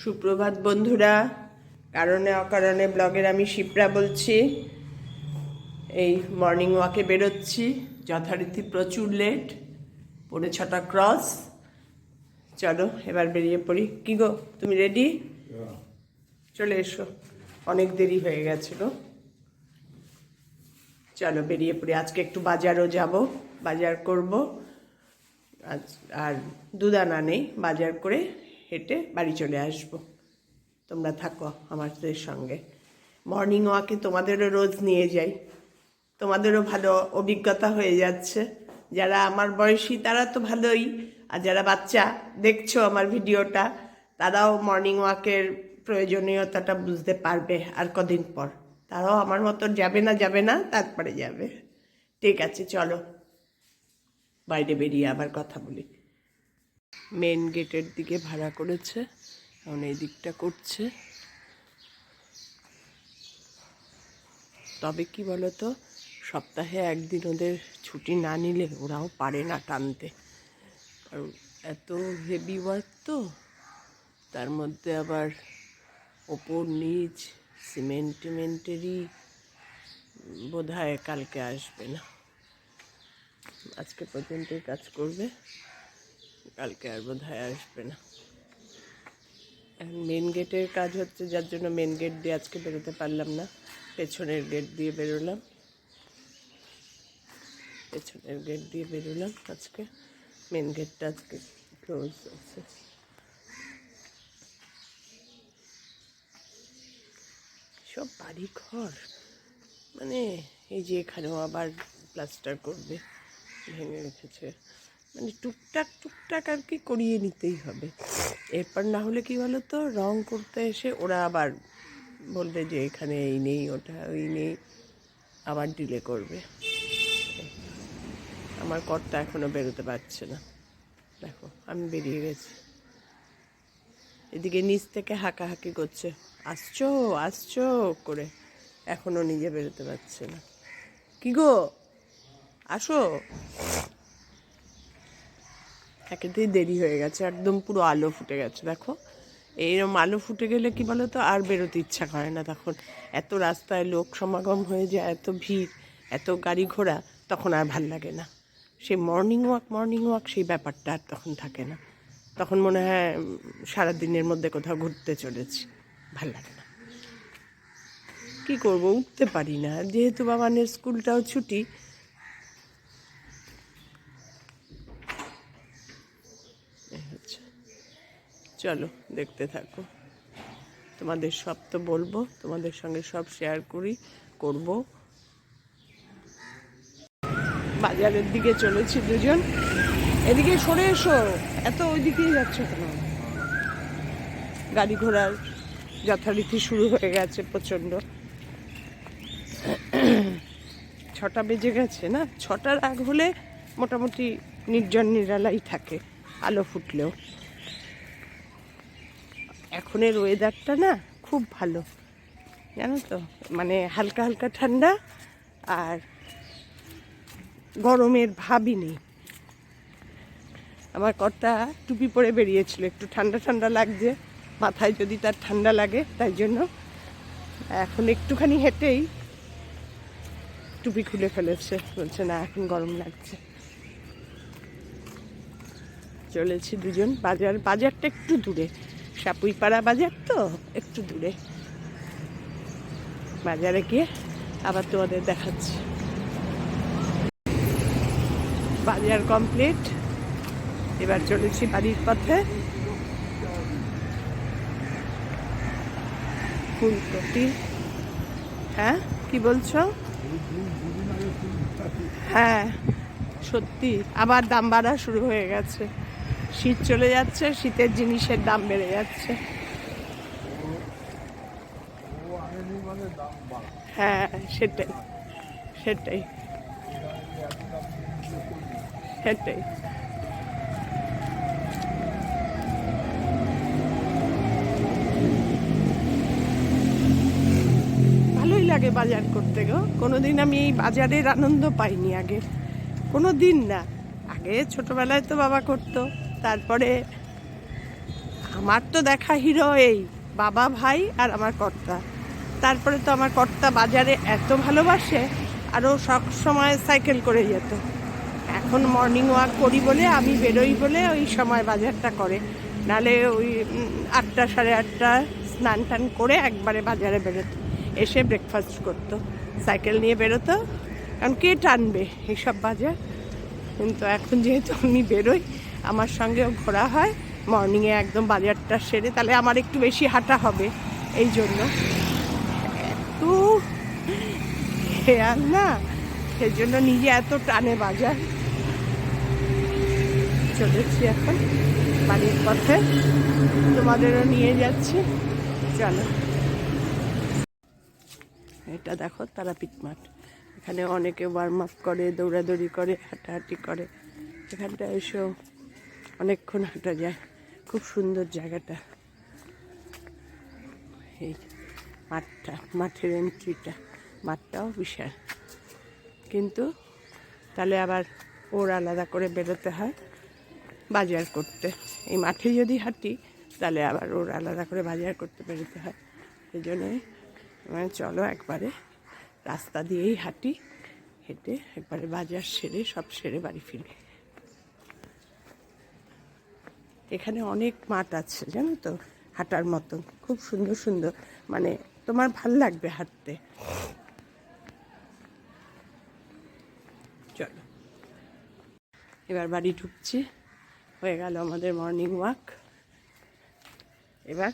সুপ্রভাত বন্ধুরা, কারণে অকারণে ব্লগের আমি শিপ্রা বলছি। এই মর্নিং ওয়াকে বেরোচ্ছি, যথারীতি প্রচুর লেট, 6:45 ক্রস। চলো এবার বেরিয়ে পড়ি। কি গো, তুমি রেডি? চলে এসো, অনেক দেরি হয়ে গেছিল। চলো বেরিয়ে পড়ি। আজকে একটু বাজারও যাব, বাজার করব। আর দুদানা নেই, বাজার করে হেঁটে বাড়ি চলে আসব। তোমরা থাকো আমাদের সঙ্গে। মর্নিং ওয়াকে তোমাদেরও রোজ নিয়ে যাই, তোমাদেরও ভালো অভিজ্ঞতা হয়ে যাচ্ছে। যারা আমার বয়সী তারা তো ভালোই, আর যারা বাচ্চা দেখছো আমার ভিডিওটা, তারাও মর্নিং ওয়াকের প্রয়োজনীয়তাটা বুঝতে পারবে আর কদিন পর। তারাও আমার মতো যাবে না, তারপরে যাবে। ঠিক আছে, চলো বাইরে বেরিয়ে আবার কথা বলি। মেন গেটের দিকে ভাড়া করেছে, এখন এই দিকটা করছে। তবে কি বলতো, সপ্তাহে একদিন ওদের ছুটি না নিলে ওরাও পারে না টানতে। কারণ এত হেভি ওয়ার্ক তো, তার মধ্যে আবার ওপর নিচ সিমেন্টেরই বোধ হয় কালকে আসবে না। আজকে পর্যন্তই কাজ করবে, কালকে আর বোধ হয় আসবে না। এখন মেন গেটের কাজ হচ্ছে, যার জন্য মেন গেট দিয়ে আজকে বেরোতে পারলাম না। পেছনের গেট দিয়ে বেরোলাম, আজকে মেন গেটটা আজকে ক্লোজ আছে। সব বাড়ি ঘর, মানে এই যে এখানেও আবার প্লাস্টার করবে, ভেঙে রেখেছে। মানে টুকটাক আর কি করিয়ে নিতেই হবে। এরপর না হলে কি বলো তো, রং করতে এসে ওরা আবার বলবে যে এখানে এই নেই, ওটা ওই নেই, আবার ডিলে করবে। আমার কর্তা এখনো বেরোতে পারছে না। দেখো আমি বেরিয়ে গেছি, এদিকে নিচ থেকে হাঁকাহাঁকি করছে, আসছো করে, এখনো নিজে বেরোতে পারছে না। কি গো, আসো। একেতেই দেরি হয়ে গেছে, একদম পুরো আলো ফুটে গেছে। দেখো এইরকম আলো ফুটে গেলে কি বলো তো, আর বেরোতে ইচ্ছা করে না। তখন এত রাস্তায় লোক সমাগম হয়ে যায়, এত ভিড়, এত গাড়ি ঘোড়া, তখন আর ভাল লাগে না। সেই মর্নিং ওয়াক সেই ব্যাপারটা আর তখন থাকে না। তখন মনে হয় সারাদিনের মধ্যে কোথাও ঘুরতে চলেছি, ভাল লাগে না। কি করব, উঠতে পারি না, যেহেতু বাবানের স্কুলটাও ছুটি। চলো দেখতে থাকো, তোমাদের সব তো বলবো, তোমাদের সঙ্গে সব শেয়ার করব। বাজারের দিকে চলেছি দুজন। এদিকে সরে এসো, এত ওইদিকেই যাচ্ছ কেন? গাড়ি ঘোড়ার যথারীতি শুরু হয়ে গেছে প্রচণ্ড। 6টা বেজে গেছে না, 6টার আগ হলে মোটামুটি নির্জন নিরালাই থাকে, আলো ফুটলেও। এখনের ওয়েদারটা না খুব ভালো, জানো তো, মানে হালকা হালকা ঠান্ডা, আর গরমের ভাবই নেই। আমার কর্তা টুপি পরে বেরিয়েছিল, একটু ঠান্ডা লাগছে মাথায়, যদি তার ঠান্ডা লাগে, তাই জন্য এখন একটুখানি হেঁটেই টুপি খুলে ফেলেছে, বলছে না এখন গরম লাগছে। চলেছি দুজন। বাজারটা একটু দূরে, সাপুইপাড়া বাজার তো একটু দূরে। বাজারে গিয়ে আবার তোমাদের দেখাচ্ছি। বাজার কমপ্লিট, এবার চলেছি বাড়ির পথে। ফুলকপি, হ্যাঁ কি বলছো? হ্যাঁ সত্যি, আবার দাম বাড়া শুরু হয়ে গেছে। শীত চলে যাচ্ছে, শীতের জিনিসের দাম বেড়ে যাচ্ছে। হ্যাঁ সেটাই সেটাই। ভালোই লাগে বাজার করতে গো। কোনোদিন আমি এই বাজারের আনন্দ পাইনি আগে, কোনো দিন না। আগে ছোটবেলায় তো বাবা করতো, তারপরে আমার তো দেখা হিরো এই বাবা, ভাই আর আমার কর্তা। তারপরে তো আমার কর্তা বাজারে এত ভালোবাসে, আরও সব সময় সাইকেল করে যেত। এখন মর্নিং ওয়াক করি বলে, আমি বেরোই বলে ওই সময় বাজারটা করে, নাহলে ওই 8টা সাড়ে 8টা স্নান টান করে একবারে বাজারে বেরোতো, এসে ব্রেকফাস্ট করতো, সাইকেল নিয়ে বেরোতো। কারণ কে টানবে এইসব বাজার। কিন্তু এখন যেহেতু আমি বেরোই, আমার সঙ্গেও ঘোরা হয় মর্নিংয়ে, একদম বাজারটা সেরে, তাহলে আমার একটু বেশি হাঁটা হবে। এই জন্য এত খেয়াল না, সেই জন্য নিজে এত টানে বাজার। চলেছি এখন বাড়ির পথে, তোমাদেরও নিয়ে যাচ্ছি, চলো। এটা দেখো তারাপীঠ মাঠ, এখানে অনেকে ওয়ার্ম আপ করে, দৌড়াদৌড়ি করে, হাঁটাহাঁটি করে। এখানটা এসেও অনেকক্ষণ হাঁটা যায়, খুব সুন্দর জায়গাটা। এই মাঠটা, মাঠের এন্ট্রিটা, মাঠটাও বিশাল। কিন্তু তাহলে আবার ওর আলাদা করে বেরোতে হয় বাজার করতে। এই মাঠে যদি হাঁটি তাহলে আবার ওর আলাদা করে বাজার করতে বেরোতে হয়। এই জন্যই চলো একবারে রাস্তা দিয়েই হাঁটি, হেঁটে একবারে বাজার সেরে সব সেরে বাড়ি ফিরি। এখানে অনেক মাঠ আছে জানো তো, হাঁটার মতন, খুব সুন্দর সুন্দর, মানে তোমার ভাল লাগবে হাঁটতে। চলো এবার বাড়ি ঢুকছি, হয়ে গেল আমাদের মর্নিং ওয়াক। এবার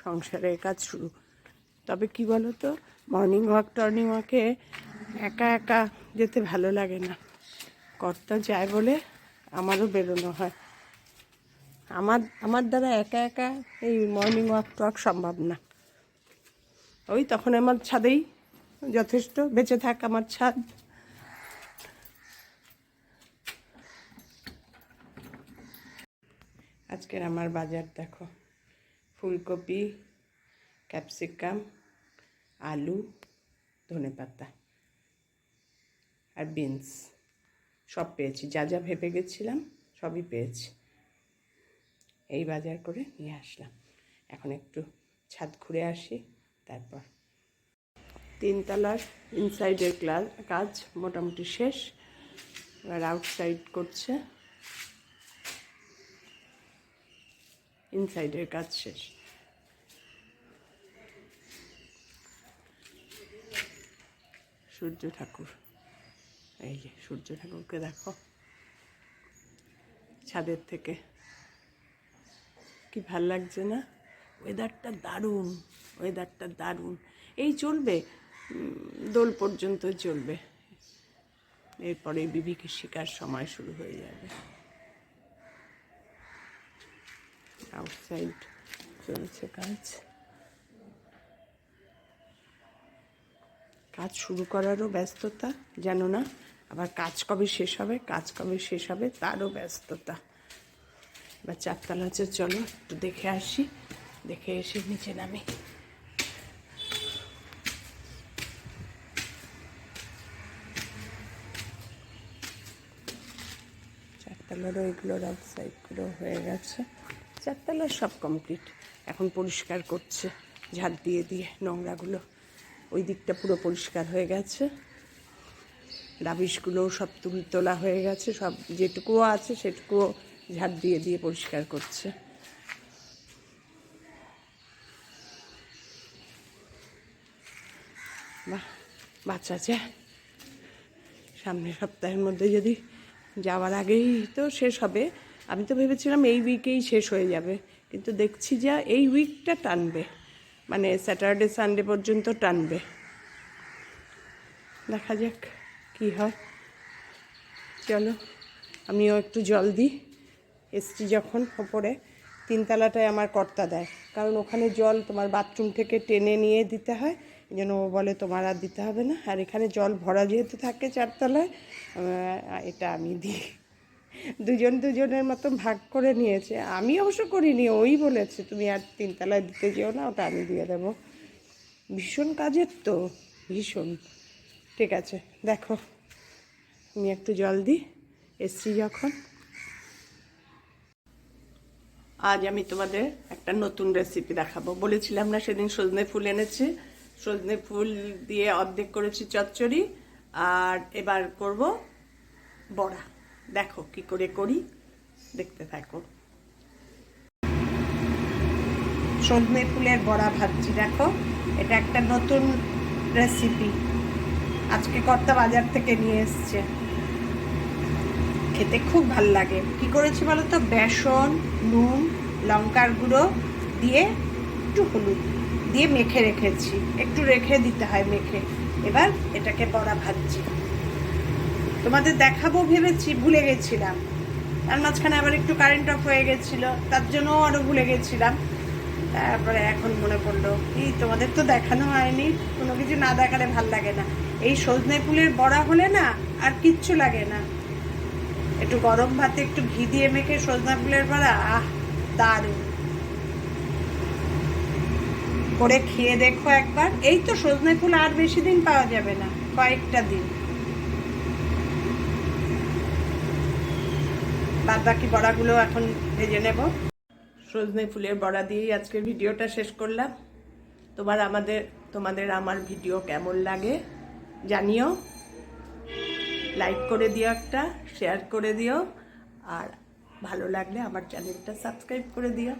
সংসারের কাজ শুরু। তবে কি বলো তো, মর্নিং ওয়াকে একা একা যেতে ভালো লাগে না, কর্তা যায় বলে আমারও বেরোনো হয়। আমার দ্বারা একা একা এই মর্নিং ওয়াক সম্ভব না। ওই তখন আমার ছাদেই যথেষ্ট, বেঁচে থাক আমার ছাদ। আজকের আমার বাজার দেখো, ফুলকপি, ক্যাপসিকাম, আলু, ধনেপাতা আর বিনস সব পেয়েছি, যা যা ভেবে গেছিলাম সবই পেয়েছি। এই বাজার করে নিয়ে আসলাম। এখন একটু ছাদ ঘুরে আসি, তারপর 3 তলার ইনসাইডের কাজ মোটামুটি শেষ, এবার আউটসাইড করছে। ইনসাইডের কাজ শেষ। সূর্য ঠাকুর, এই যে সূর্য ঠাকুরকে দেখো ছাদের থেকে, কি ভাল লাগছে না? ওয়েদারটা দারুণ, ওয়েদারটা দারুণ। এই চলবে দোল পর্যন্ত চলবে, এরপরে বিবিকে শিকার সময় শুরু হয়ে যাবে। আউটসাইড চলছে কাজ, কাজ শুরু করারও ব্যস্ততা জানো না, আবার কাজ কবে শেষ হবে তারও ব্যস্ততা। এবার 4 তলা আছে, চলো একটু দেখে আসি, দেখে এসে নিচে নামি। চারতলারও এগুলোর আউটসাইডগুলো হয়ে গেছে, 4 তলার সব কমপ্লিট। এখন পরিষ্কার করছে ঝাড় দিয়ে দিয়ে নোংরাগুলো। ওই দিকটা পুরো পরিষ্কার হয়ে গেছে, রাবিশগুলোও সব তোলা হয়ে গেছে, সব যেটুকুও আছে সেটুকুও ঝাড় দিয়ে দিয়ে পরিষ্কার করছে। বাহ, বাচ্চা আছে। সামনের সপ্তাহের মধ্যে যদি, যাওয়ার আগেই তো শেষ হবে। আমি তো ভেবেছিলাম এই উইকেই শেষ হয়ে যাবে, কিন্তু দেখছি যা এই উইকটা টানবে, মানে স্যাটারডে সানডে পর্যন্ত টানবে। দেখা যাক কি হয়। চলো আমিও একটু জল দিই। এসছি যখন ওপরে, 3 তলাটায় আমার কর্তা দেয়, কারণ ওখানে জল তোমার বাথরুম থেকে টেনে নিয়ে দিতে হয়, এই জন্য ও বলে তোমার আর দিতে হবে না। আর এখানে জল ভরা যেহেতু থাকে 4 তলায়, এটা আমি দিই। দুজনের মতো ভাগ করে নিয়েছে, আমি অবশ্য করিনি, ওই বলেছে তুমি আর 3 তলায় দিতে যেও না, ওটা আমি দিয়ে দেবো। ভীষণ কাজের তো, ভীষণ। ঠিক আছে দেখো, আমি একটু জল দিই, এসছি যখন। আজ আমি তোমাদের একটা নতুন রেসিপি দেখাবো। বলেছিলাম না সেদিন সজনে ফুল এনেছে, সজনে ফুল দিয়ে অর্ধেক করেছি চচ্চড়ি, আর এবার করব বড়া। দেখো কি করে করি, দেখতে থাকো। সজনে ফুলের বড়া ভাজছি, দেখো এটা একটা নতুন রেসিপি। আজকে কর্তা বাজার থেকে নিয়ে এসছে, খেতে খুব ভাল লাগে। কি করেছি বলো তো, বেসন, নুন, লঙ্কার গুঁড়ো দিয়ে একটু হলুদ দিয়ে মেখে রেখেছি, একটু রেখে দিতে হয় মেখে। এবার এটাকে বড়া ভাজছি, তোমাদের দেখাবো ভেবেছি, ভুলে গেছিলাম। তার মাঝখানে আবার একটু কারেন্ট অফ হয়ে গেছিলো, তার জন্য আরও ভুলে গেছিলাম। তারপরে এখন মনে পড়লো, এই তোমাদের তো দেখানো হয়নি। কোনো কিছু না দেখালে ভাল লাগে না। এই সজনে ফুলের বড়া হলে না আর কিচ্ছু লাগে না। একটু গরম ভাতে একটু ঘি দিয়ে মেখে সজনা ফুলের বড়া, আহ দারুণ। করে খেয়ে দেখো একবার। এই তো সজনে ফুল আর বেশি দিন পাওয়া যাবে না, কয়েকটা দিন। বাদ বাকি বড়াগুলো এখন ভেজে নেব। সজনে ফুলের বড়া দিয়েই আজকের ভিডিওটা শেষ করলাম। তোমাদের আমার ভিডিও কেমন লাগে জানিও, লাইক করে দিও, একটা শেয়ার করে দিও, আর ভালো লাগলে আমার চ্যানেলটা সাবস্ক্রাইব করে দিও।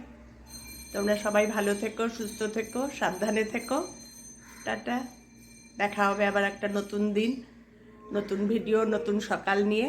তোমরা সবাই ভালো থেকো, সুস্থ থেকো, সাবধানে থেকো। টাটা। দেখা হবে আবার একটা নতুন দিন, নতুন ভিডিও, নতুন সকাল নিয়ে।